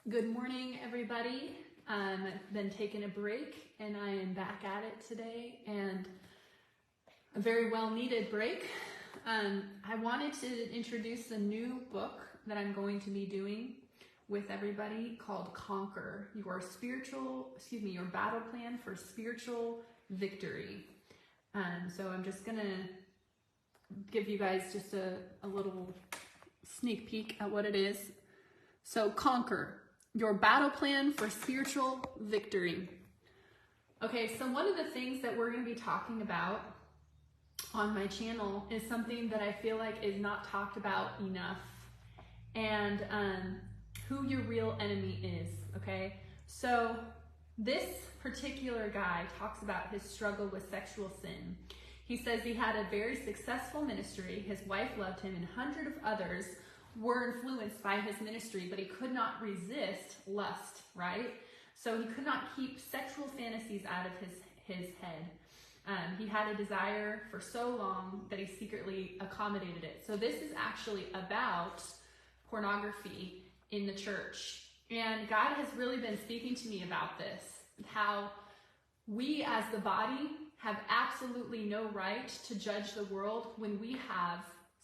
Good morning, everybody. I've been taking a break and I am back at it today, and a very well needed break. I wanted to introduce a new book that I'm going to be doing with everybody called Conquer, your battle plan for spiritual victory. So I'm just gonna give you guys just a little sneak peek at what it is. So Conquer, your battle plan for spiritual victory. Okay, so one of the things that we're going to be talking about on my channel is something that I feel like is not talked about enough, and who your real enemy is, okay? So this particular guy talks about his struggle with sexual sin. He says he had a very successful ministry, his wife loved him, and hundreds of others were influenced by his ministry, but he could not resist lust, right? So he could not keep sexual fantasies out of his head. He had a desire for so long that he secretly accommodated it. So this is actually about pornography in the church. And God has really been speaking to me about this, how we as the body have absolutely no right to judge the world when we have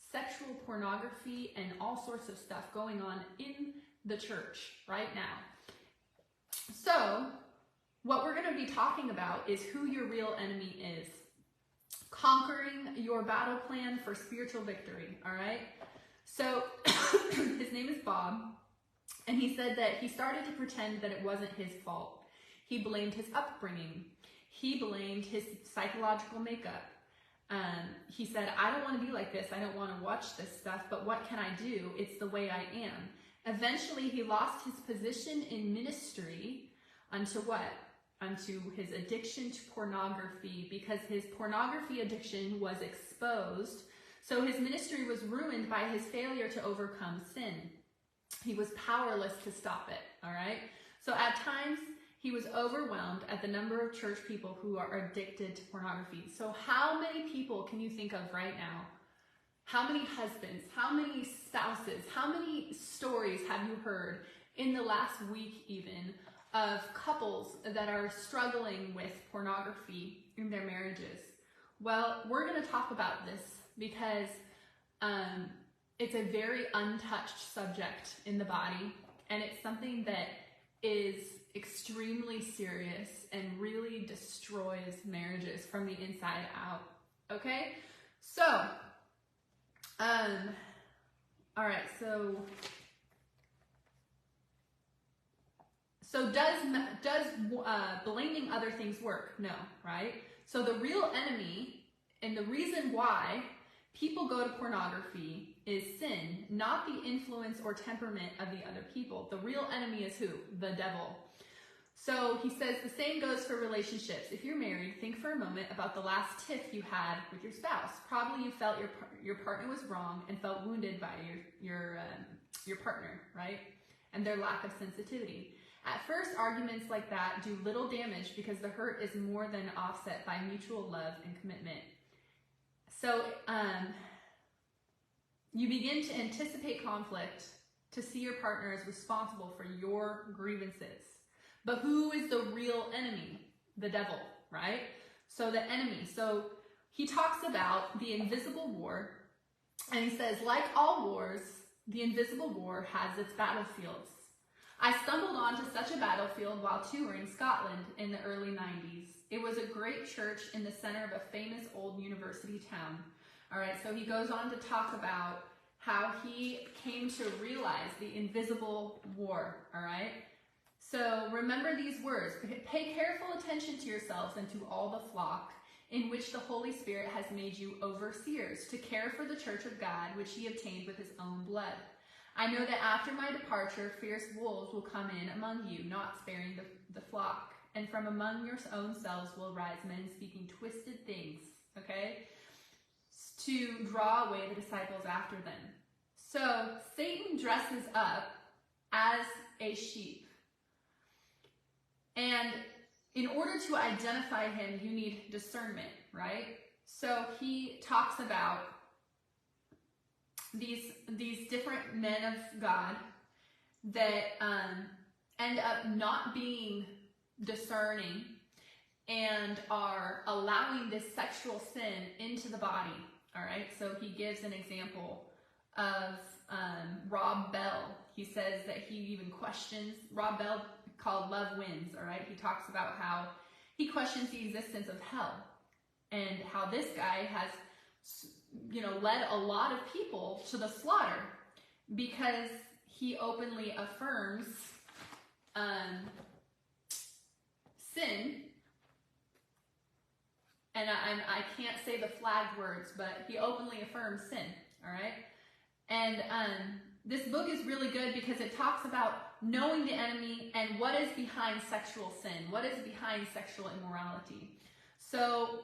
sexual pornography and all sorts of stuff going on in the church right now. So what we're going to be talking about is who your real enemy is. Conquering your battle plan for spiritual victory, all right? So his name is Bob, and he said that he started to pretend that it wasn't his fault. He blamed his upbringing. He blamed his psychological makeup. He said, I don't want to be like this. I don't want to watch this stuff, but what can I do? It's the way I am. Eventually, he lost his position in ministry unto what? Unto his addiction to pornography, because his pornography addiction was exposed. So his ministry was ruined by his failure to overcome sin. He was powerless to stop it, all right? So at times, he was overwhelmed at the number of church people who are addicted to pornography. So how many people can you think of right now? How many husbands, how many spouses, how many stories have you heard in the last week even of couples that are struggling with pornography in their marriages? Well, we're going to talk about this because it's a very untouched subject in the body, and it's something that is extremely serious and really destroys marriages from the inside out. Okay, so all right, so does blaming other things work? No, right? So the real enemy and the reason why people go to pornography is sin, not the influence or temperament of the other people. The real enemy is who? The devil. So he says the same goes for relationships. If you're married, think for a moment about the last tiff you had with your spouse. Probably you felt your partner was wrong and felt wounded by your partner, right? And their lack of sensitivity. At first, arguments like that do little damage because the hurt is more than offset by mutual love and commitment. So you begin to anticipate conflict, to see your partner as responsible for your grievances. But who is the real enemy? The devil, right? So the enemy. So he talks about the invisible war, and he says, like all wars, the invisible war has its battlefields. I stumbled onto such a battlefield while touring Scotland in the early 90s. It was a great church in the center of a famous old university town. All right, so he goes on to talk about how he came to realize the invisible war, all right? So remember these words. Pay careful attention to yourselves and to all the flock in which the Holy Spirit has made you overseers to care for the church of God, which he obtained with his own blood. I know that after my departure, fierce wolves will come in among you, not sparing the flock. And from among your own selves will rise men speaking twisted things, okay, to draw away the disciples after them. So Satan dresses up as a sheep. And in order to identify him, you need discernment, right? So he talks about these different men of God that end up not being discerning and are allowing this sexual sin into the body. All right, so he gives an example of Rob Bell. He says that he even questions, Rob Bell, called Love Wins, all right? He talks about how he questions the existence of hell and how this guy has, you know, led a lot of people to the slaughter because he openly affirms sin. And I can't say the flagged words, but he openly affirms sin, all right? And this book is really good because it talks about knowing the enemy and what is behind sexual sin, what is behind sexual immorality. So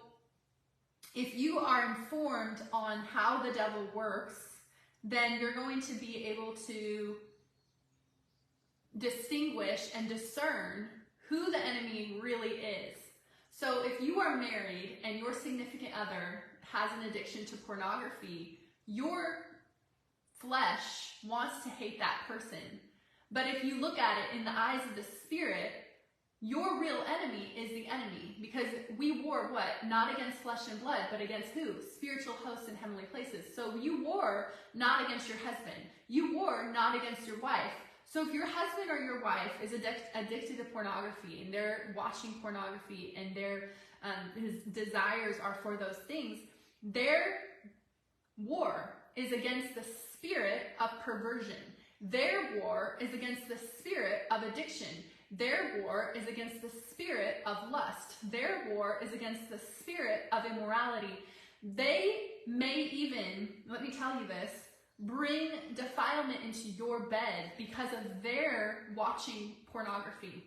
if you are informed on how the devil works, then you're going to be able to distinguish and discern who the enemy really is. So if you are married and your significant other has an addiction to pornography, your flesh wants to hate that person. But if you look at it in the eyes of the Spirit, your real enemy is the enemy. Because we war what? Not against flesh and blood, but against who? Spiritual hosts in heavenly places. So you war not against your husband. You war not against your wife. So if your husband or your wife is addicted to pornography and they're watching pornography and their his desires are for those things, their war is against the spirit of perversion. Their war is against the spirit of addiction. Their war is against the spirit of lust. Their war is against the spirit of immorality. They may even, let me tell you this, bring defilement into your bed because of their watching pornography.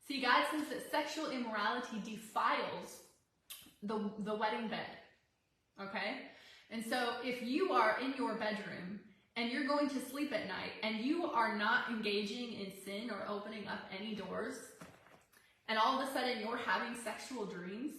See, God says that sexual immorality defiles the wedding bed, okay? And so if you are in your bedroom and you're going to sleep at night and you are not engaging in sin or opening up any doors, and all of a sudden you're having sexual dreams,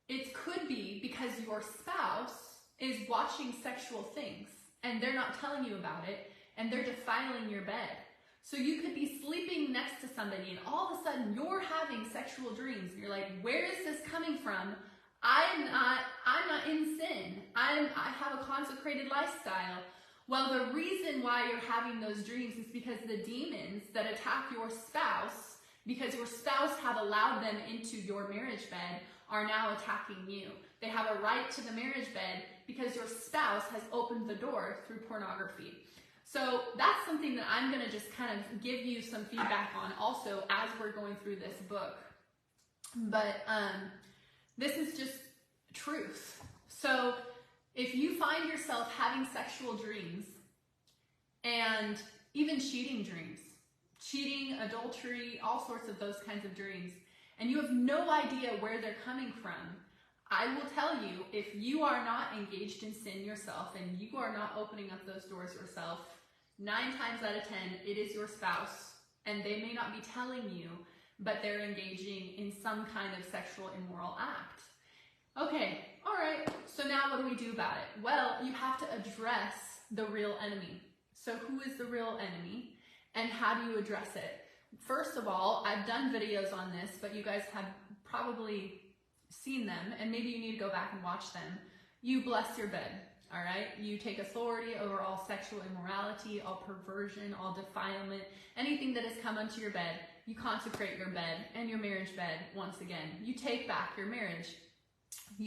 it could be because your spouse is watching sexual things and they're not telling you about it, and they're defiling your bed. So you could be sleeping next to somebody and all of a sudden you're having sexual dreams. You're like, where is this coming from? I'm not in sin. I have a consecrated lifestyle. Well, the reason why you're having those dreams is because the demons that attack your spouse, because your spouse have allowed them into your marriage bed, are now attacking you. They have a right to the marriage bed because your spouse has opened the door through pornography. So that's something that I'm going to just kind of give you some feedback on also as we're going through this book. But this is just truth. So if you find yourself having sexual dreams and even cheating dreams, cheating, adultery, all sorts of those kinds of dreams, and you have no idea where they're coming from, I will tell you, if you are not engaged in sin yourself and you are not opening up those doors yourself, 9 times out of 10, it is your spouse, and they may not be telling you, but they're engaging in some kind of sexual immoral act. Okay, all right, so now what do we do about it? Well, you have to address the real enemy. So who is the real enemy, and how do you address it? First of all, I've done videos on this, but you guys have probably seen them, and maybe you need to go back and watch them. You bless your bed, all right? You take authority over all sexual immorality, all perversion, all defilement, anything that has come onto your bed. You consecrate your bed and your marriage bed once again. You take back your marriage.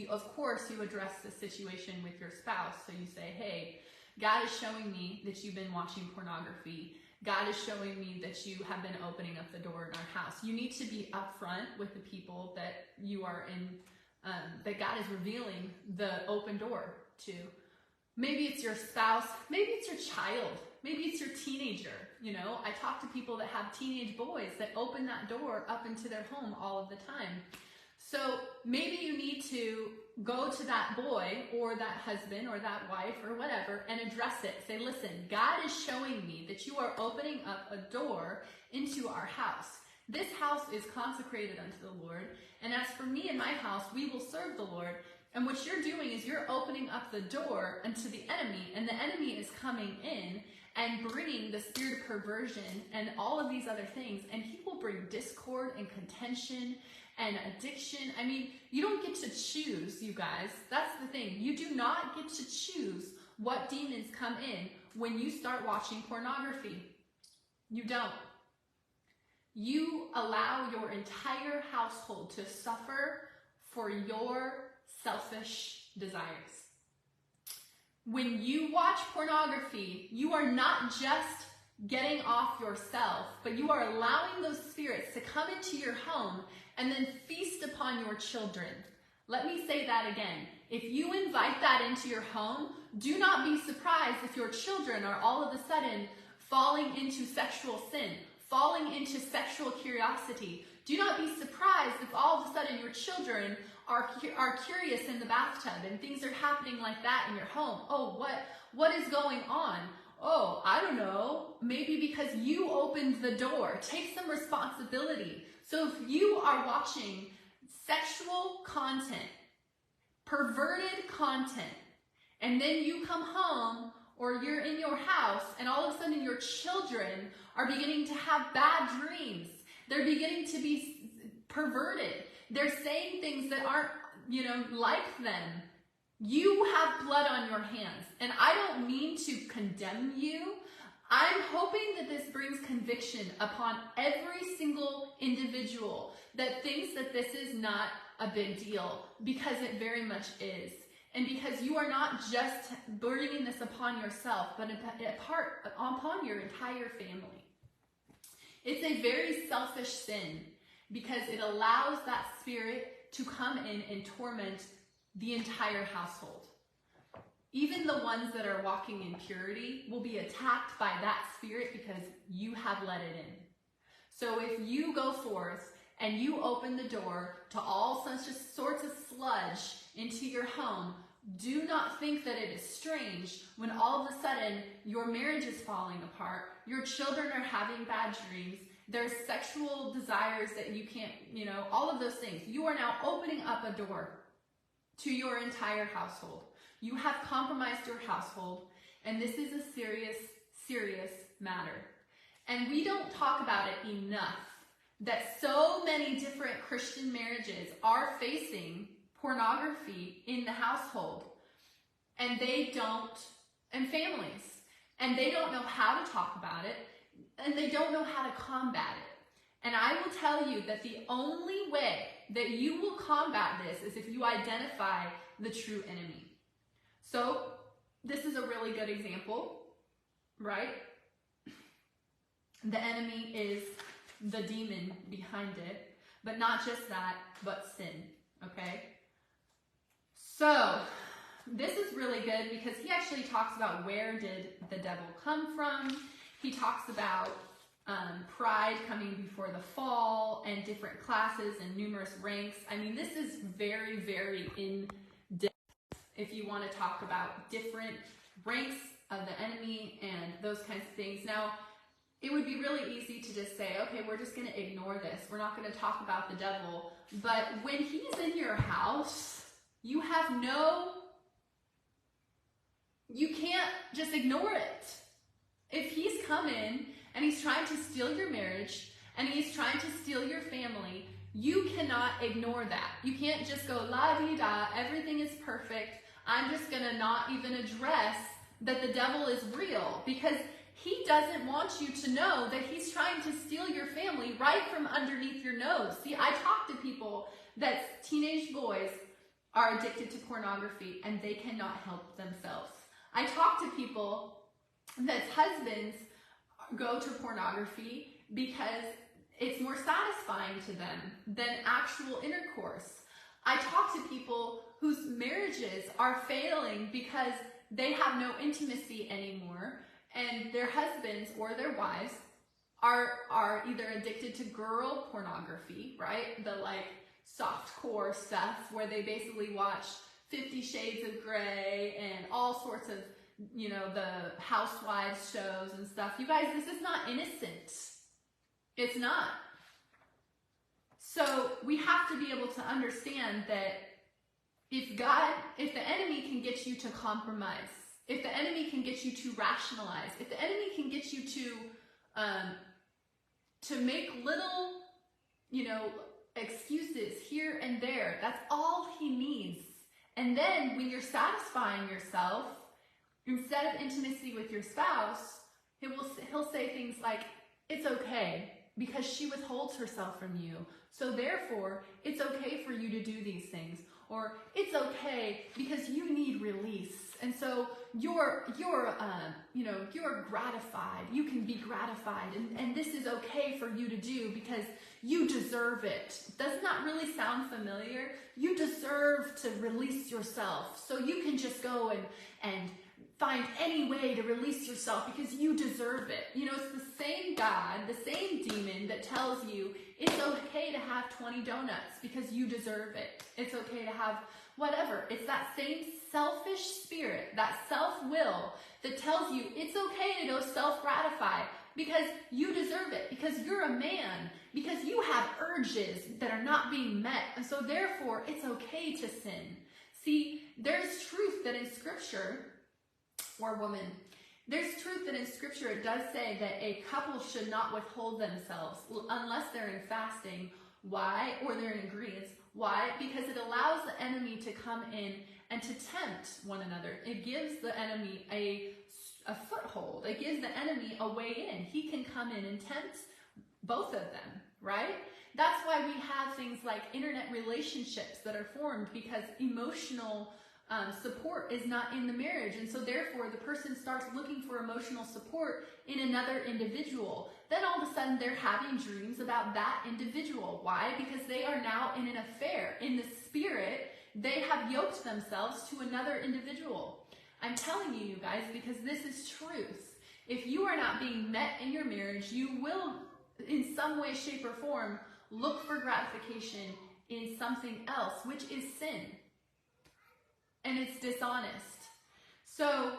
Of course, you address the situation with your spouse. So you say, hey, God is showing me that you've been watching pornography. God is showing me that you have been opening up the door in our house. You need to be upfront with the people that you are in, that God is revealing the open door to. Maybe it's your spouse, maybe it's your child, maybe it's your teenager. You know, I talk to people that have teenage boys that open that door up into their home all of the time. So maybe you need to go to that boy or that husband or that wife or whatever and address it. Say, listen, God is showing me that you are opening up a door into our house. This house is consecrated unto the Lord. And as for me and my house, we will serve the Lord. And what you're doing is you're opening up the door unto the enemy, and the enemy is coming in, and bring the spirit of perversion and all of these other things, and he will bring discord and contention and addiction. I mean, you don't get to choose, you guys. That's the thing. You do not get to choose what demons come in when you start watching pornography. You don't. You allow your entire household to suffer for your selfish desires. When you watch pornography, you are not just getting off yourself, but you are allowing those spirits to come into your home and then feast upon your children. Let me say that again. If you invite that into your home, do not be surprised if your children are all of a sudden falling into sexual sin, falling into sexual curiosity. Do not be surprised if all of a sudden your children are curious in the bathtub and things are happening like that in your home. Oh, what is going on? Oh, I don't know. Maybe because you opened the door. Take some responsibility. So if you are watching sexual content, perverted content, and then you come home or you're in your house and all of a sudden your children are beginning to have bad dreams. They're beginning to be perverted. They're saying things that aren't, like them. You have blood on your hands. And I don't mean to condemn you. I'm hoping that this brings conviction upon every single individual that thinks that this is not a big deal, because it very much is. And because you are not just bringing this upon yourself, but upon your entire family. It's a very selfish sin because it allows that spirit to come in and torment the entire household. Even the ones that are walking in purity will be attacked by that spirit because you have let it in. So if you go forth and you open the door to all sorts of sludge into your home, do not think that it is strange when all of a sudden your marriage is falling apart, your children are having bad dreams, there's sexual desires that you can't, all of those things. You are now opening up a door to your entire household. You have compromised your household, and this is a serious, serious matter. And we don't talk about it enough that so many different Christian marriages are facing pornography in the household, and and families, and they don't know how to talk about it, and they don't know how to combat it. And I will tell you that the only way that you will combat this is if you identify the true enemy. So this is a really good example, right? The enemy is the demon behind it, but not just that, but sin, okay? So this is really good because he actually talks about where did the devil come from. He talks about pride coming before the fall and different classes and numerous ranks. I mean, this is very, very in-depth if you want to talk about different ranks of the enemy and those kinds of things. Now, it would be really easy to just say, okay, we're just going to ignore this. We're not going to talk about the devil. But when he's in your house, you can't just ignore it. If he's come in and he's trying to steal your marriage and he's trying to steal your family, you cannot ignore that. You can't just go la-di-da, everything is perfect. I'm just going to not even address that the devil is real, because he doesn't want you to know that he's trying to steal your family right from underneath your nose. See, I talk to people that teenage boys are addicted to pornography and they cannot help themselves. I talk to people that husbands go to pornography because it's more satisfying to them than actual intercourse. I talk to people whose marriages are failing because they have no intimacy anymore, and their husbands or their wives are either addicted to girl pornography, right? The softcore stuff where they basically watch 50 Shades of Grey and all sorts of, the housewives shows and stuff. You guys, this is not innocent. It's not. So we have to be able to understand that if the enemy can get you to compromise if the enemy can get you to rationalize, if the enemy can get you to make little, excuses here and there, that's all he needs. And then when you're satisfying yourself, instead of intimacy with your spouse, he'll say things like, it's okay because she withholds herself from you. So therefore, it's okay for you to do these things. Or it's okay because you need release. And so you're gratified. You can be gratified. And this is okay for you to do because you deserve it. Doesn't that really sound familiar? You deserve to release yourself. So you can just go and find any way to release yourself because you deserve it. It's the same God, the same demon that tells you it's okay to have 20 donuts because you deserve it. It's okay to have whatever. It's that same selfish spirit, that self-will that tells you it's okay to go self-gratify because you deserve it, because you're a man, because you have urges that are not being met, and so therefore it's okay to sin. See, there's truth that in Scripture, or woman, there's truth that in Scripture it does say that a couple should not withhold themselves unless they're in fasting. Why? Or they're in agreement. Why? Because it allows the enemy to come in and to tempt one another. It gives the enemy a foothold. It gives the enemy a way in. He can come in and tempt both of them, right? That's why we have things like internet relationships that are formed, because emotional support is not in the marriage. And so therefore the person starts looking for emotional support in another individual. Then all of a sudden they're having dreams about that individual. Why? Because they are now in an affair. In the spirit, they have yoked themselves to another individual. I'm telling you guys, because this is truth. If you are not being met in your marriage, you will in some way, shape, or form look for gratification in something else, which is sin. And it's dishonest. So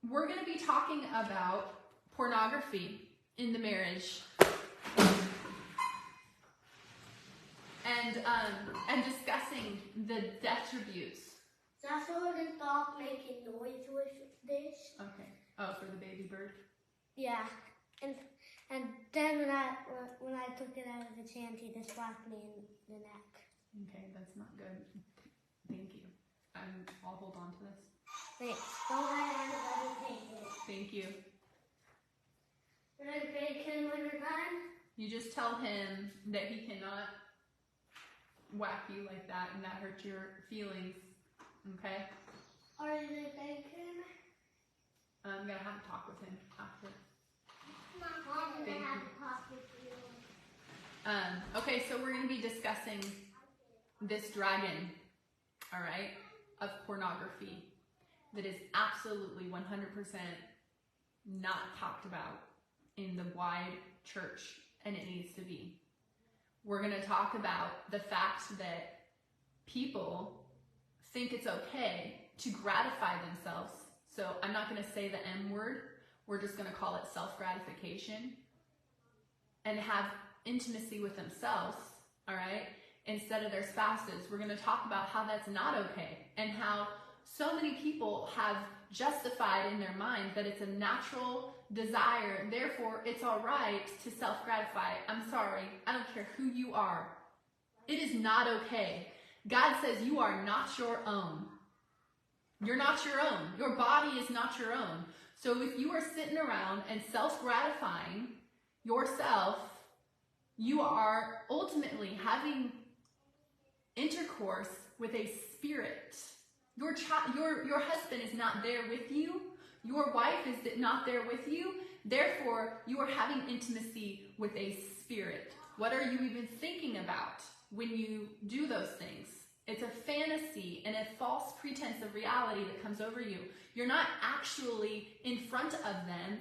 we're going to be talking about pornography in the marriage, and discussing the detributes. That's why the dog making noise with this. Okay. Oh, for the baby bird. Yeah, and then when I took it out of the shanty, this slapped me in the neck. Okay, that's not good. Thank you. I'll hold on to this. Thanks. Don't let anybody take it. Thank you. And then bacon when you're done. You just tell him that he cannot whack you like that and that hurts your feelings. Okay? Are you bacon? I'm gonna have to talk with him after. I'm gonna have to talk with you. Okay, so we're gonna be discussing this dragon, all right, of pornography that is absolutely 100% not talked about in the wide church, and it needs to be. We're going to talk about the fact that people think it's okay to gratify themselves. So I'm not going to say the M word. We're just going to call it self-gratification, and have intimacy with themselves, all right, instead of their spouses. We're going to talk about how that's not okay, and how so many people have justified in their mind that it's a natural desire, and therefore it's all right to self-gratify. I'm sorry, I don't care who you are. It is not okay. God says you are not your own. You're not your own. Your body is not your own. So if you are sitting around and self-gratifying yourself, you are ultimately having intercourse with a spirit. Your husband is not there with you. Your wife is not there with you. Therefore, you are having intimacy with a spirit. What are you even thinking about when you do those things? It's a fantasy and a false pretense of reality that comes over you. You're not actually in front of them.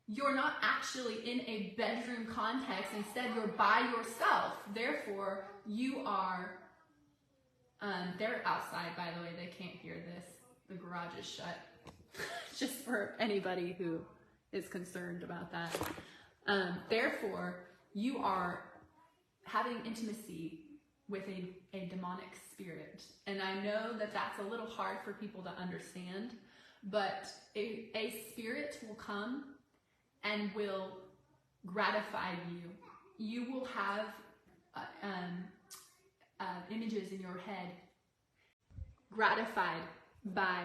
You're not actually in a bedroom context. Instead, you're by yourself. Therefore, you are... they're outside, by the way. They can't hear this. The garage is shut. Just for anybody who is concerned about that. Therefore, you are having intimacy with a demonic spirit. And I know that that's a little hard for people to understand, but a spirit will come and will gratify you. You will have images in your head gratified by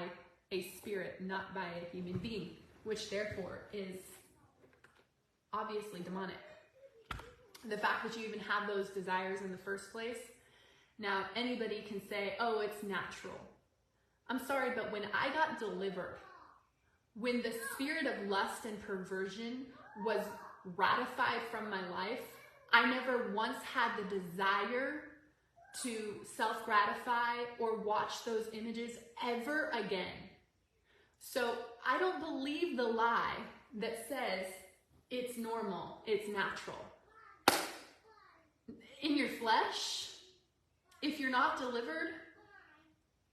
a spirit, not by a human being, which therefore is obviously demonic. The fact that you even have those desires in the first place. Now, anybody can say, oh, it's natural. I'm sorry, but when I got delivered, when the spirit of lust and perversion was ratified from my life, I never once had the desire to self-gratify or watch those images ever again. So I don't believe the lie that says it's normal, it's natural. In your flesh, if you're not delivered,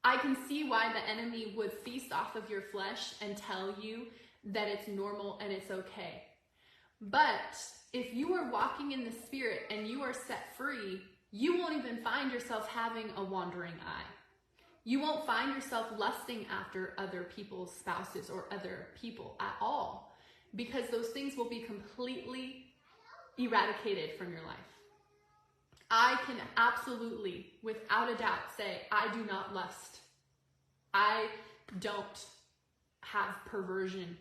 I can see why the enemy would feast off of your flesh and tell you that it's normal and it's okay. But if you are walking in the spirit and you are set free, you won't even find yourself having a wandering eye. You won't find yourself lusting after other people's spouses or other people at all, because those things will be completely eradicated from your life. I can absolutely, without a doubt, say I do not lust. I don't have perversion.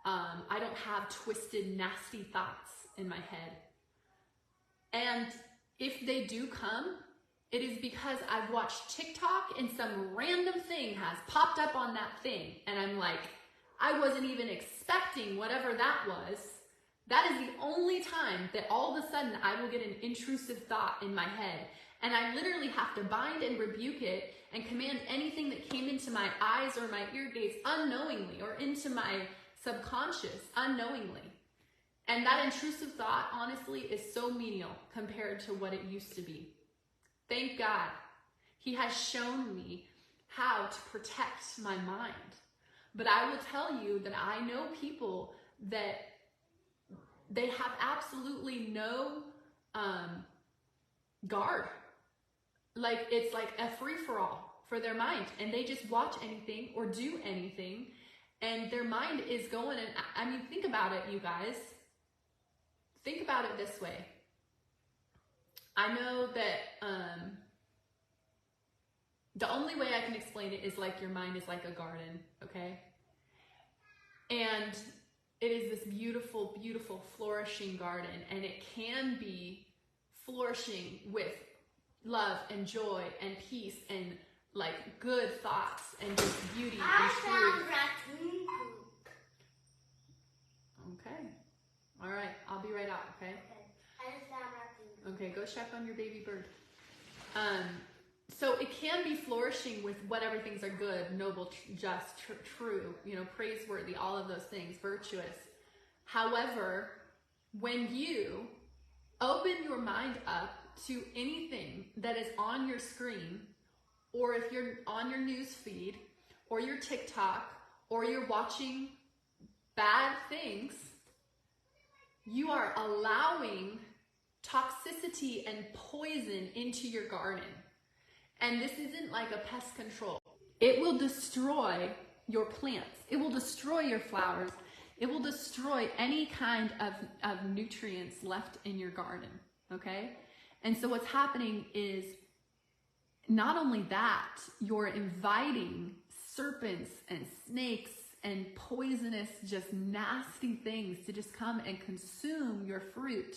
I don't have twisted, nasty thoughts in my head. And if they do come, it is because I've watched TikTok and some random thing has popped up on that thing. And I'm like, I wasn't even expecting whatever that was. That is the only time that all of a sudden I will get an intrusive thought in my head. And I literally have to bind and rebuke it and command anything that came into my eyes or my ear gates unknowingly, or into my subconscious unknowingly. And that intrusive thought, honestly, is so menial compared to what it used to be. Thank God. He has shown me how to protect my mind. But I will tell you that I know people that they have absolutely no guard. Like, it's like a free-for-all for their mind. And they just watch anything or do anything. And their mind is going, and I mean, think about it, you guys. Think about it this way. I know that the only way I can explain it is like your mind is like a garden, okay? And it is this beautiful, beautiful, flourishing garden, and it can be flourishing with love and joy and peace and like good thoughts and just beauty and truth. raccoon poop. Okay. All right. I'll be right out, okay? I just found raccoon poop. Okay, go check on your baby bird. So it can be flourishing with whatever things are good, noble, just, true, praiseworthy, all of those things, virtuous. However, when you open your mind up to anything that is on your screen, or if you're on your news feed, or your TikTok, or you're watching bad things, you are allowing toxicity and poison into your garden. And this isn't like a pest control. It will destroy your plants. It will destroy your flowers. It will destroy any kind of nutrients left in your garden, okay? And so what's happening is not only that, you're inviting serpents and snakes and poisonous, just nasty things to just come and consume your fruit.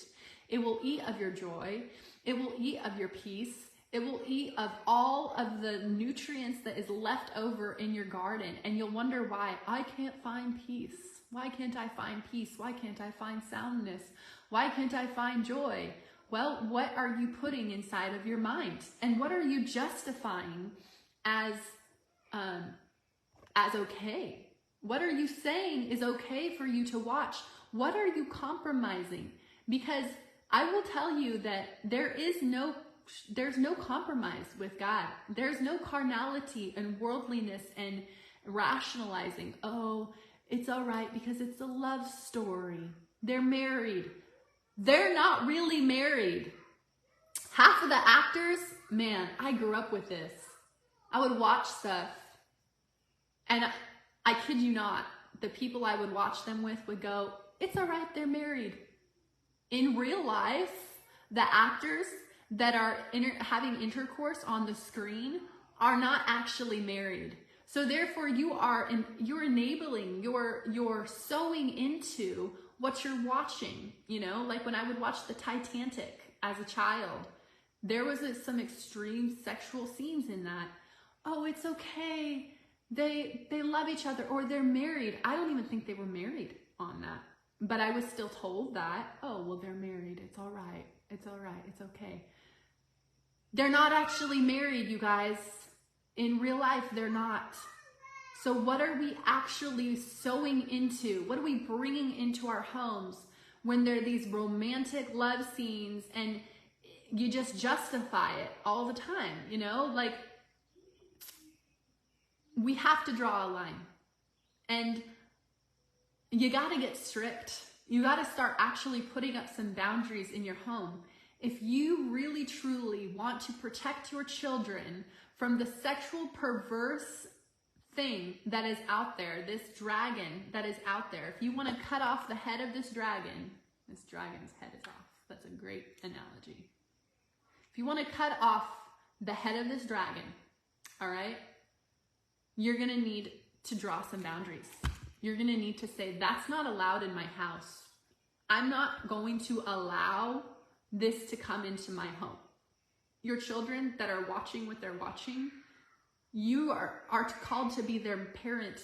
It will eat of your joy. It will eat of your peace. It will eat of all of the nutrients that is left over in your garden. And you'll wonder why I can't find peace. Why can't I find peace? Why can't I find soundness? Why can't I find joy? Well, what are you putting inside of your mind? And what are you justifying as okay? What are you saying is okay for you to watch? What are you compromising? Because I will tell you that there's no compromise with God. There's no carnality and worldliness and rationalizing. Oh, it's all right because it's a love story. They're married. They're not really married. Half of the actors, man, I grew up with this. I would watch stuff and I kid you not, the people I would watch them with would go, it's all right, they're married. In real life, the actors that are having intercourse on the screen are not actually married. So therefore you're enabling, you're sowing into what you're watching. You know, like when I would watch the Titanic as a child, there was some extreme sexual scenes in that. Oh, it's okay. They love each other, or they're married. I don't even think they were married on that. But I was still told that, oh, well, they're married. It's all right. It's all right. It's okay. They're not actually married, you guys. In real life, they're not. So what are we actually sowing into? What are we bringing into our homes when there are these romantic love scenes and you just justify it all the time, you know? Like, we have to draw a line. And you got to get strict. You got to start actually putting up some boundaries in your home. If you really truly want to protect your children from the sexual perverse thing that is out there, this dragon that is out there, if you want to cut off the head of this dragon's head is off. That's a great analogy. If you want to cut off the head of this dragon, all right, you're going to need to draw some boundaries. You're going to need to say, that's not allowed in my house. I'm not going to allow this to come into my home. Your children that are watching what they're watching, you are called to be their parent,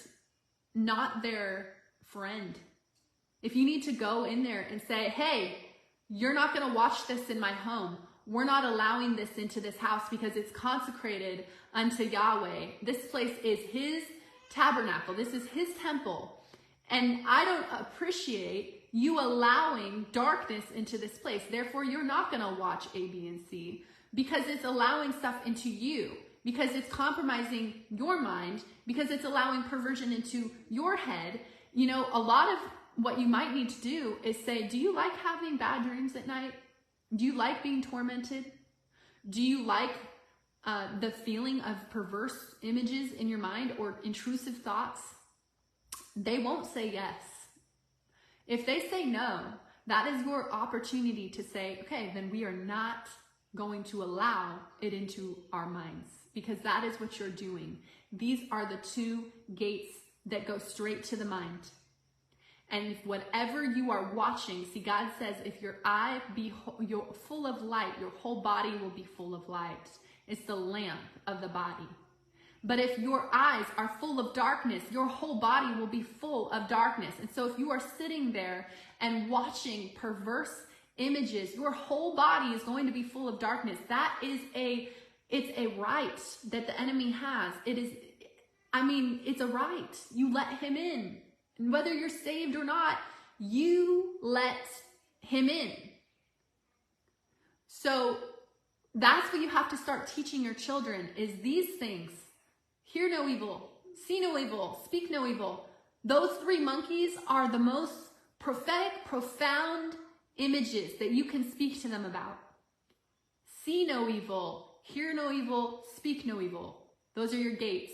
not their friend. If you need to go in there and say, hey, you're not going to watch this in my home. We're not allowing this into this house because it's consecrated unto Yahweh. This place is his tabernacle. This is his temple. And I don't appreciate you allowing darkness into this place. Therefore, you're not going to watch A, B, and C because it's allowing stuff into you, because it's compromising your mind, because it's allowing perversion into your head. You know, a lot of what you might need to do is say, do you like having bad dreams at night? Do you like being tormented? Do you like the feeling of perverse images in your mind or intrusive thoughts? They won't say yes. If they say no, that is your opportunity to say, okay, then we are not going to allow it into our minds, because that is what you're doing. These are the two gates that go straight to the mind. And if whatever you are watching, see, God says, if your eye be you're full of light, your whole body will be full of light. It's the lamp of the body. But if your eyes are full of darkness, your whole body will be full of darkness. And so if you are sitting there and watching perverse images, your whole body is going to be full of darkness. That is it's a right that the enemy has. It's a right. You let him in. And whether you're saved or not, you let him in. So that's what you have to start teaching your children, is these things. Hear no evil, see no evil, speak no evil. Those three monkeys are the most prophetic, profound images that you can speak to them about. See no evil, hear no evil, speak no evil. Those are your gates.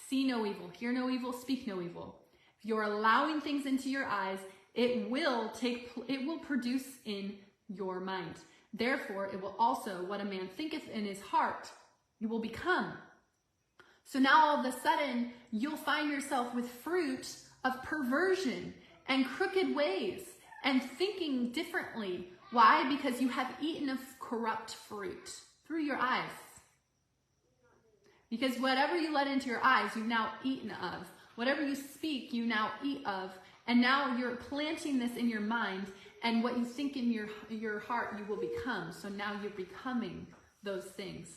See no evil, hear no evil, speak no evil. If you're allowing things into your eyes, it will produce in your mind. Therefore, it will also, what a man thinketh in his heart, you will become. So now all of a sudden, you'll find yourself with fruit of perversion and crooked ways and thinking differently. Why? Because you have eaten of corrupt fruit through your eyes. Because whatever you let into your eyes, you've now eaten of. Whatever you speak, you now eat of. And now you're planting this in your mind, and what you think in your heart, you will become. So now you're becoming those things.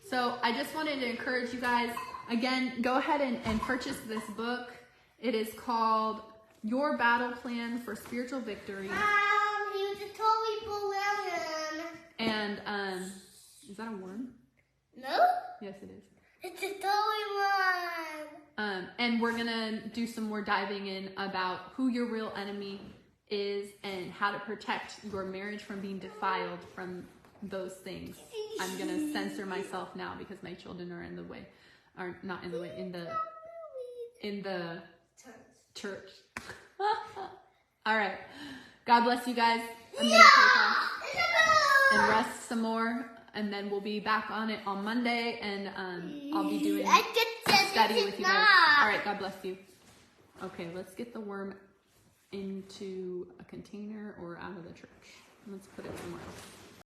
So I just wanted to encourage you guys, again, go ahead and purchase this book. It is called Your Battle Plan for Spiritual Victory. He's a toy balloon. And, is that a worm? No? Yes, it is. It's a toy one. And we're going to do some more diving in about who your real enemy is and how to protect your marriage from being defiled from those things. I'm going to censor myself now because my children are in the way, are not in the way, in the in the church. All right. God bless you guys. I'm going to take off and rest some more, and then we'll be back on it on Monday, and I'll be doing a study with you guys. All right, God bless you. Okay, let's get the worm into a container or out of the church. Let's put it somewhere else.